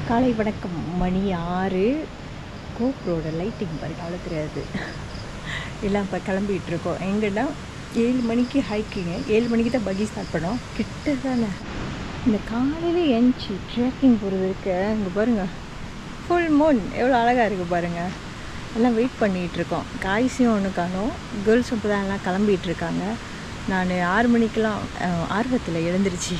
காலை வணக்கம். மணி 6. கோப்ரோட லைட்டிங் பாருங்க, அவ்வளோ தெரியாது. எல்லாம் இப்போ கிளம்பிகிட்ருக்கோம். எங்கன்னா 7 மணிக்கு ஹைக்கிங்கு, 7 மணிக்கு தான் பகி ஸ்டார்ட் பண்ணோம். கிட்ட தானே இந்த காலையில் எழுந்துச்சி ட்ரெக்கிங் போகிறது இருக்கு. இங்கே பாருங்கள், ஃபுல் மூன் எவ்வளோ அழகாக இருக்குது பாருங்கள். எல்லாம் வெயிட் பண்ணிகிட்ருக்கோம். காய்ஸையும் ஒன்று காணோம். கேர்ள்ஸ் இப்போ தான் எல்லாம் கிளம்பிகிட்ருக்காங்க. நான் 6 மணிக்கெலாம் ஆர்வத்தில் எழுந்திரிச்சு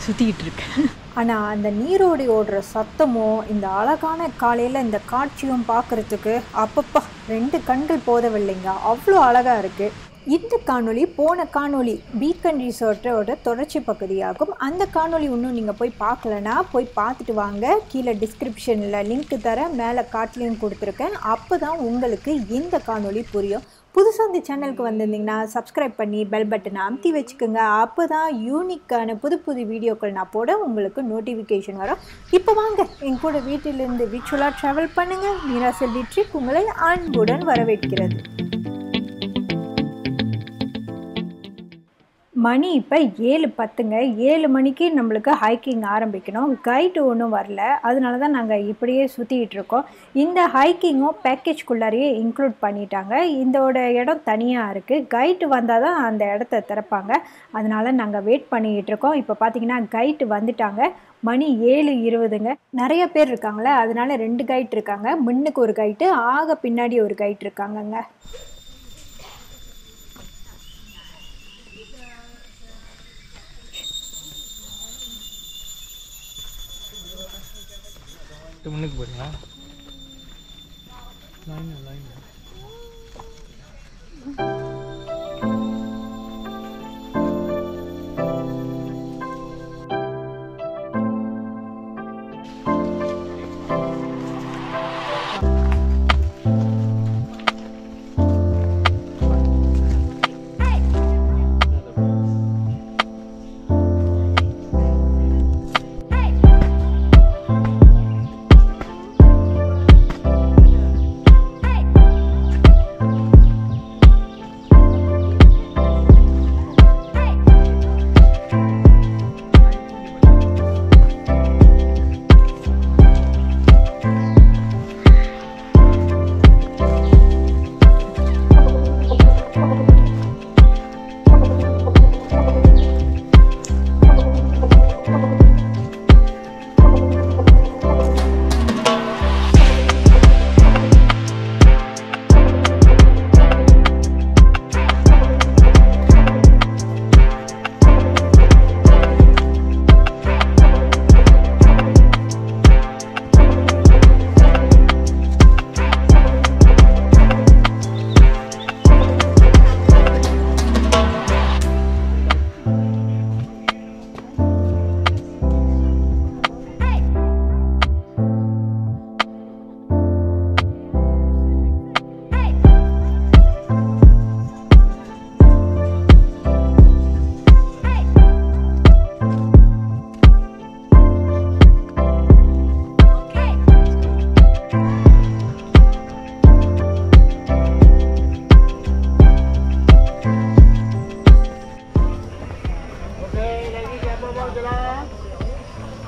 சுற்றிக்கிட்டு இருக்கேன். ஆனால் அந்த நீரோடி ஓடுற சத்தமும் இந்த அழகான காலையில் இந்த காட்சியும் பார்க்குறதுக்கு அப்பப்பா 2 கண்கள் போதவில்லைங்க, அவ்வளோ அழகாக இருக்குது. இந்த காணொளி போன காணொளி பீக்கன் ரிசார்ட்டோட தொடர்ச்சி பகுதியாகும். அந்த காணொளி இன்னும் நீங்கள் போய் பார்க்கலன்னா போய் பார்த்துட்டு வாங்க. கீழே டிஸ்கிரிப்ஷனில் லிங்க் தரேன், மேலே கார்ட்லேயும் கொடுத்துருக்கேன். அப்போ தான் உங்களுக்கு இந்த காணொளி புரியும். புதுசாக இந்த சேனலுக்கு வந்திருந்தீங்கன்னா சப்ஸ்கிரைப் பண்ணி பெல் பட்டனை அமுத்தி வச்சுக்கோங்க. அப்போ தான் யூனிக்கான புது புது வீடியோக்கள் நான் போட உங்களுக்கு நோட்டிஃபிகேஷன் வரும். இப்போ வாங்க என் கூட வீட்டிலிருந்து விர்ச்சுவலாக ட்ராவல் பண்ணுங்கள். மீரா செல்வி ட்ரிப் உங்களை அன்புடன் வரவேற்கிறது. மணி இப்போ 7:10ங்க. 7 மணிக்கு நம்மளுக்கு ஹைக்கிங் ஆரம்பிக்கணும். கைடு ஒன்றும் வரல, அதனால தான் நாங்கள் இப்படியே சுற்றிக்கிட்டு இருக்கோம். இந்த ஹைக்கிங்கும் பேக்கேஜ்குள்ளாரையே இன்க்ளூட் பண்ணிட்டாங்க. இதோட இடம் தனியாக இருக்குது. கைடு வந்தால் தான் அந்த இடத்த திறப்பாங்க. அதனால நாங்கள் வெயிட் பண்ணிக்கிட்டு இருக்கோம். இப்போ பார்த்தீங்கன்னா கைடு வந்துட்டாங்க. மணி 7:20ங்க. நிறைய பேர் இருக்காங்களே, அதனால 2 கைடு இருக்காங்க. முன்னுக்கு ஒரு கைடு, ஆக பின்னாடி ஒரு கைடு இருக்காங்கங்க. முன்னுக்கு போறீங்களா? Line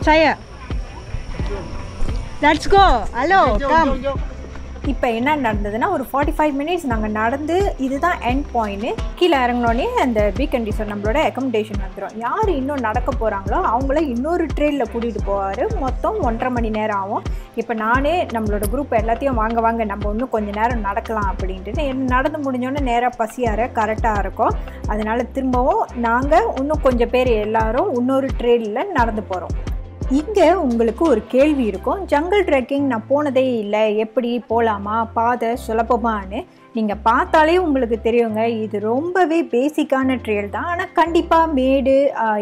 saya. Let's go. Hello, come. இப்போ என்ன நடந்ததுன்னா, ஒரு 45 மினிட்ஸ் நாங்கள் நடந்து, இதுதான் எண்ட் பாயிண்ட்டு. கீழே இறங்கினோடனே அந்த பீக்கன் ரிசார்ட் நம்மளோட அக்கமடேஷன் வந்துடும். யார் இன்னும் நடக்க போகிறாங்களோ அவங்கள இன்னொரு ட்ரெயினில் கூட்டிகிட்டு போவார். மொத்தம் 1.5 மணி நேரம் ஆகும். இப்போ நானே நம்மளோட குரூப் எல்லாத்தையும் வாங்க நம்ம இன்னும் கொஞ்சம் நேரம் நடக்கலாம் அப்படின்ட்டு நடந்து முடிஞ்சோன்னே நேராக பசியார கரெக்டாக இருக்கும். அதனால் திரும்பவும் நாங்கள் இன்னும் கொஞ்சம் பேர் எல்லோரும் இன்னொரு ட்ரெயினில் நடந்து போகிறோம். இங்கே உங்களுக்கு ஒரு கேள்வி இருக்கும், ஜங்கிள் ட்ரெக்கிங் நான் போனதே இல்லை, எப்படி போகலாமா, பாதை சுலபமானு. நீங்கள் பார்த்தாலே உங்களுக்கு தெரியுங்க, இது ரொம்பவே பேசிக்கான ட்ரெயில் தான். ஆனால் கண்டிப்பாக மேடு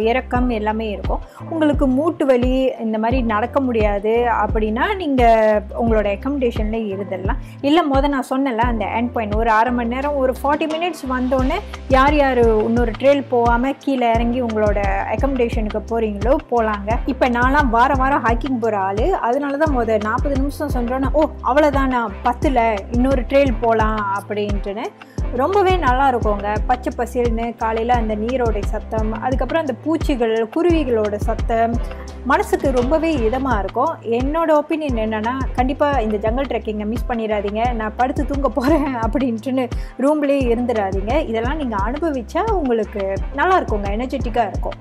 இறக்கம் எல்லாமே இருக்கும். உங்களுக்கு மூட்டு வலி இந்த மாதிரி நடக்க முடியாது அப்படின்னா நீங்கள் உங்களோட அக்கமடேஷனில் இருந்துடலாம். இல்லை நான் சொன்னல அந்த எண்ட் பாயிண்ட் ஒரு 1/2 மணி நேரம், ஒரு 40 மினிட்ஸ் வந்தோடனே யார் இன்னொரு ட்ரெயில் போகாமல் கீழே இறங்கி உங்களோட அக்கமடேஷனுக்கு போகிறீங்களோ போகலாங்க. இப்போ 4 நான்லாம் வாரம் ஹைக்கிங் போகிற ஆள். அதனால தான் 40 நிமிஷம் சொல்கிறோன்னா அவ்வளோதானா பத்தில் இன்னொரு ட்ரெயில் போகலாம் அப்படின்ட்டுன்னு. ரொம்பவே நல்லா இருக்குங்க. பச்சை பசேல்னு காலையில் அந்த நீரோடைய சத்தம், அதுக்கப்புறம் அந்த பூச்சிகள் குருவிகளோட சத்தம் மனசுக்கு ரொம்பவே இதமாக இருக்கும். என்னோடய ஒப்பீனியன் என்னென்னா, கண்டிப்பாக இந்த ஜங்கல் ட்ரெக்கிங்கை மிஸ் பண்ணிடாதீங்க. நான் படுத்து தூங்க போகிறேன் அப்படின்ட்டுன்னு ரூம்லேயே இருந்துடாதீங்க. இதெல்லாம் நீங்கள் அனுபவித்தா உங்களுக்கு நல்லா இருக்குங்க, எனர்ஜெட்டிக்காக இருக்கும்.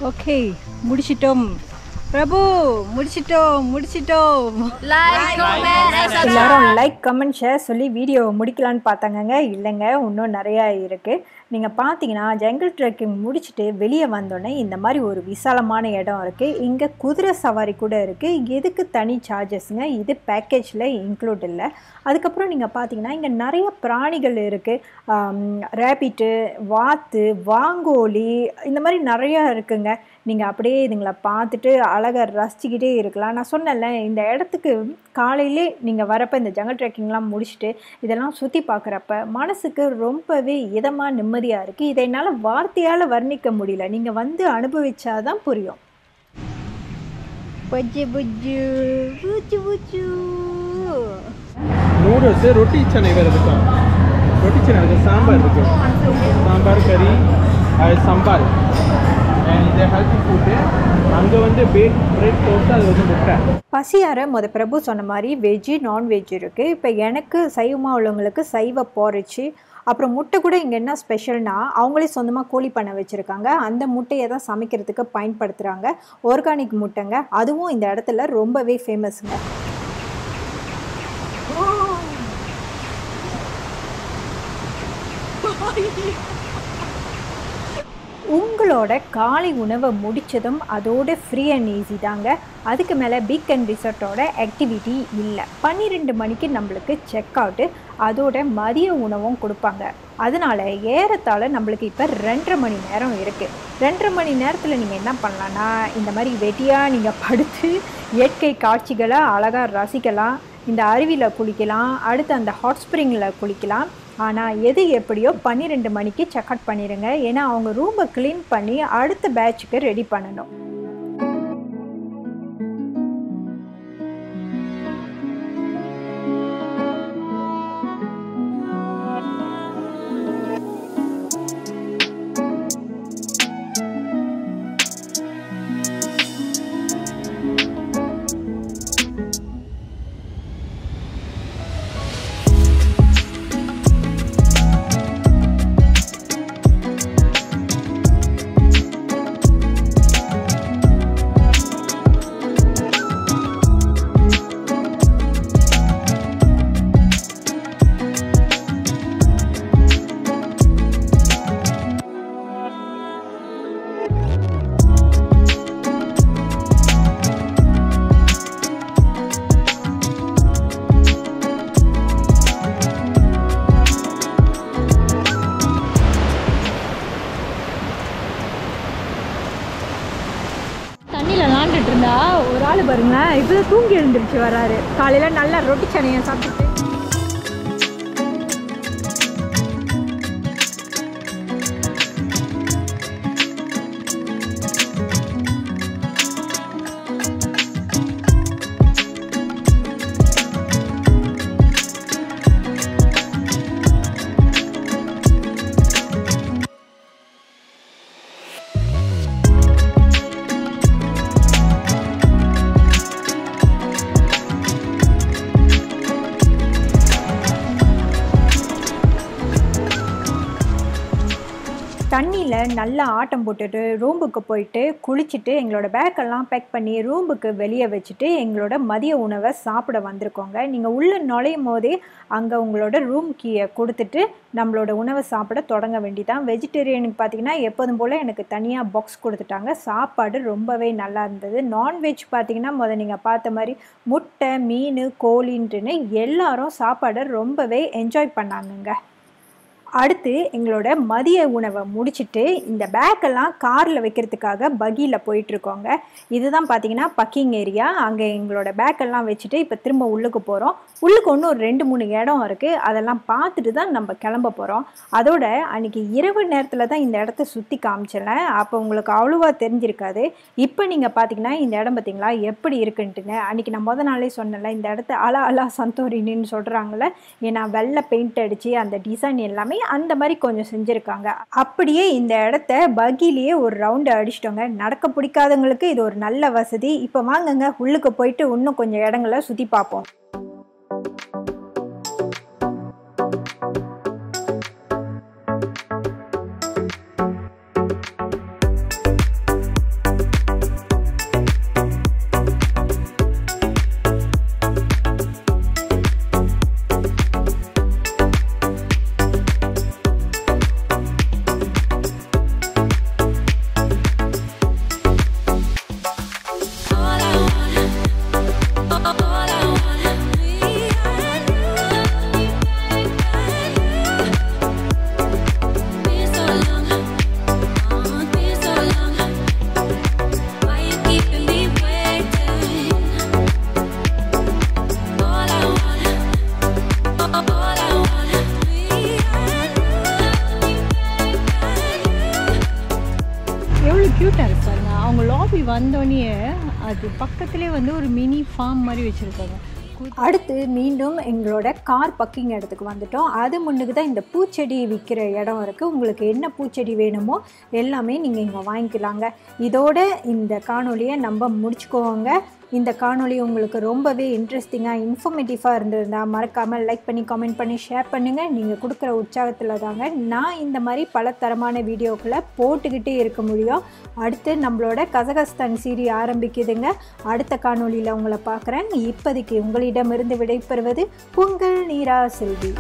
ஓகே, முடிச்சிட்டோம் பிரபு, முடிச்சிட்டோம். எல்லாரும் லைக் கமெண்ட் ஷேர் சொல்லி வீடியோவை முடிக்கலான்னு பார்த்தாங்கங்க. இல்லைங்க, இன்னும் நிறையா இருக்குது. நீங்கள் பார்த்தீங்கன்னா ஜங்கல் ட்ரெக்கிங் முடிச்சுட்டு வெளியே வந்தோடனே இந்த மாதிரி ஒரு விசாலமான இடம் இருக்குது. இங்கே குதிரை சவாரி கூட இருக்குது. இதுக்கு தனி சார்ஜஸ்ங்க. இது பேக்கேஜில் இன்க்ளூட் இல்லை. அதுக்கப்புறம் நீங்கள் பார்த்தீங்கன்னா இங்கே நிறைய பிராணிகள் இருக்குது. ரேபிட்டு, வாத்து, வாங்கோலி, இந்த மாதிரி நிறையா இருக்குங்க. நீங்கள் அப்படியே இதுங்களை பார்த்துட்டு அழகாக ரசிச்சுக்கிட்டே இருக்கலாம். நான் சொன்னேன்ல, இந்த இடத்துக்கு காலையிலே நீங்கள் வரப்போ இந்த ஜங்கல் ட்ரெக்கிங்லாம் முடிச்சுட்டு இதெல்லாம் சுற்றி பார்க்குறப்ப மனசுக்கு ரொம்பவே இதமாக நிம்மதியாக இருக்குது. இதை என்னால் வார்த்தையால் வர்ணிக்க முடியல. நீங்கள் வந்து அனுபவிச்சாதான் புரியும். நூடுல்ஸ், ரொட்டி சனை வேறு இருக்கும். ரொட்டி சனை இருக்குது, சாம்பார் இருக்குது, சாம்பார் கறி, சம்பால், இந்த ஹெல்த்தி ஃபுட்டு. அங்கே வந்து பிரெட் டோஸ்ட், அது வந்து முட்டை. பசியார பிரபு சொன்ன மாதிரி வெஜ்ஜு நான்வெஜ் இருக்குது. இப்போ எனக்கு சைவமாக உள்ளவங்களுக்கு சைவ போரிச்சு, அப்புறம் முட்டை கூட இங்கே என்ன ஸ்பெஷல்னா அவங்களே சொந்தமாக கோழி பண்ண வச்சுருக்காங்க. அந்த முட்டையை தான் சமைக்கிறதுக்கு பயன்படுத்துகிறாங்க. ஆர்கானிக் முட்டைங்க. அதுவும் இந்த இடத்துல ரொம்பவே ஃபேமஸுங்க. உங்களோட காலை உணவை முடித்ததும் அதோட ஃப்ரீ அண்ட் ஈஸி தாங்க. அதுக்கு மேலே பீக்கன் ரிசார்ட்டோட ஆக்டிவிட்டி இல்லை. 12 மணிக்கு நம்மளுக்கு செக் அவுட்டு, அதோட மதிய உணவும் கொடுப்பாங்க. அதனால் ஏறத்தாழ நம்மளுக்கு இப்போ 2.5 மணி நேரம் இருக்குது. 2.5 மணி நேரத்தில் நீங்கள் என்ன பண்ணலான்னா, இந்த மாதிரி வெட்டியாக நீங்கள் படுத்து இயற்கை காட்சிகளை அழகாக ரசிக்கலாம். இந்த அருவியில் குளிக்கலாம், அடுத்து அந்த ஹாட் ஸ்ப்ரிங்கில் குளிக்கலாம். ஆனால் எது எப்படியோ 12 மணிக்கு செக் அவுட் பண்ணிடுங்க. ஏன்னா அவங்க ரூமை க்ளீன் பண்ணி அடுத்த பேட்சுக்கு ரெடி பண்ணணும். ஒரு ஆள் பாருங்க, இப்போ தூங்கி எழுந்திருச்சு வராரு. காலையில் நல்லா ரொட்டி சனையை சாப்பிட்டு தண்ணியில் நல்லா ஆட்டம் போட்டுட்டு ரூமுக்கு போயிட்டு குளிச்சுட்டு எங்களோட பேக்கெல்லாம் பேக் பண்ணி ரூமுக்கு வெளியே வச்சுட்டு எங்களோட மதிய உணவை சாப்பிட வந்திருக்கோங்க. நீங்கள் உள்ளே நுழையும் போதே அங்கே உங்களோட ரூம் கீயை கொடுத்துட்டு நம்மளோட உணவை சாப்பிட தொடங்க வேண்டிதான். வெஜிடேரியனுக்கு பார்த்திங்கன்னா எப்போதும் போல் எனக்கு தனியாக பாக்ஸ் கொடுத்துட்டாங்க. சாப்பாடு ரொம்பவே நல்லா இருந்தது. நான்வெஜ் பார்த்திங்கன்னா நீங்கள் பார்த்த மாதிரி முட்டை, மீன், கோழின்ட்டுன்னு எல்லாரும் சாப்பாடை ரொம்பவே என்ஜாய் பண்ணாங்கங்க. அடுத்து எங்களோட மதிய உணவை முடிச்சுட்டு இந்த பேக்கெல்லாம் காரில் வைக்கிறதுக்காக பகியில் போயிட்டுருக்கோங்க. இதுதான் பார்த்தீங்கன்னா பக்கிங் ஏரியா. அங்கே எங்களோட பேக்கெல்லாம் வச்சுட்டு இப்போ திரும்ப உள்ளுக்கு போகிறோம். உள்ளுக்கு ஒன்று ஒரு 2-3 இடம் இருக்குது. அதெல்லாம் பார்த்துட்டு தான் நம்ம கிளம்ப போகிறோம். அதோட அன்றைக்கி இரவு நேரத்தில் தான் இந்த இடத்த சுற்றி காமிச்சிடல. அப்போ உங்களுக்கு அவ்வளோவா தெரிஞ்சிருக்காது. இப்போ நீங்கள் பார்த்தீங்கன்னா இந்த இடம் பார்த்தீங்களா எப்படி இருக்குன்ட்டுங்க. அன்றைக்கி நான் முத நாளே சொன்னல, இந்த இடத்த அலா சந்தோரினின்னு சொல்கிறாங்களே, ஏன்னா வெள்ளை பெயிண்ட் அடித்து அந்த டிசைன் எல்லாமே அந்த மாதிரி கொஞ்சம் செஞ்சுருக்காங்க. அப்படியே இந்த இடத்த பகிலேயே ஒரு ரவுண்டு அடிச்சிட்டோங்க. நடக்க பிடிக்காதவங்களுக்கு இது ஒரு நல்ல வசதி. இப்போ வாங்குங்க உள்ளுக்கு போயிட்டு இன்னும் கொஞ்சம் இடங்களை சுற்றி பார்ப்போம். க்யூட்டாக இருக்கு பாருங்க. அவங்க லாபி வந்தோடனே அது பக்கத்துலேயே வந்து ஒரு மினி ஃபார்ம் மாதிரி வச்சுருக்காங்க. அடுத்து மீண்டும் எங்களோட கார் பக்கிங் இடத்துக்கு வந்துட்டோம். அது முன்னுக்கு தான் இந்த பூச்செடி விற்கிற இடம் இருக்குது. உங்களுக்கு என்ன பூச்செடி வேணுமோ எல்லாமே நீங்கள் இங்கே வாங்கிக்கலாங்க. இதோட இந்த காணொலியை நம்ம முடிச்சுக்குவோங்க. இந்த காணொலி உங்களுக்கு ரொம்பவே இன்ட்ரெஸ்டிங்காக இன்ஃபர்மேட்டிவாக இருந்திருந்தால் மறக்காமல் லைக் பண்ணி கமெண்ட் பண்ணி ஷேர் பண்ணுங்கள். நீங்கள் கொடுக்குற உற்சாகத்தில் தாங்க நான் இந்த மாதிரி பல தரமான வீடியோக்களை போட்டுக்கிட்டே இருக்க முடியும். அடுத்து நம்மளோட கசகஸ்தான் சீரி ஆரம்பிக்குதுங்க. அடுத்த காணொலியில் உங்களை பார்க்குறேன். இப்போதைக்கு உங்களிடமிருந்து விடைபெறுவது உங்கள் நீரா செல்வி.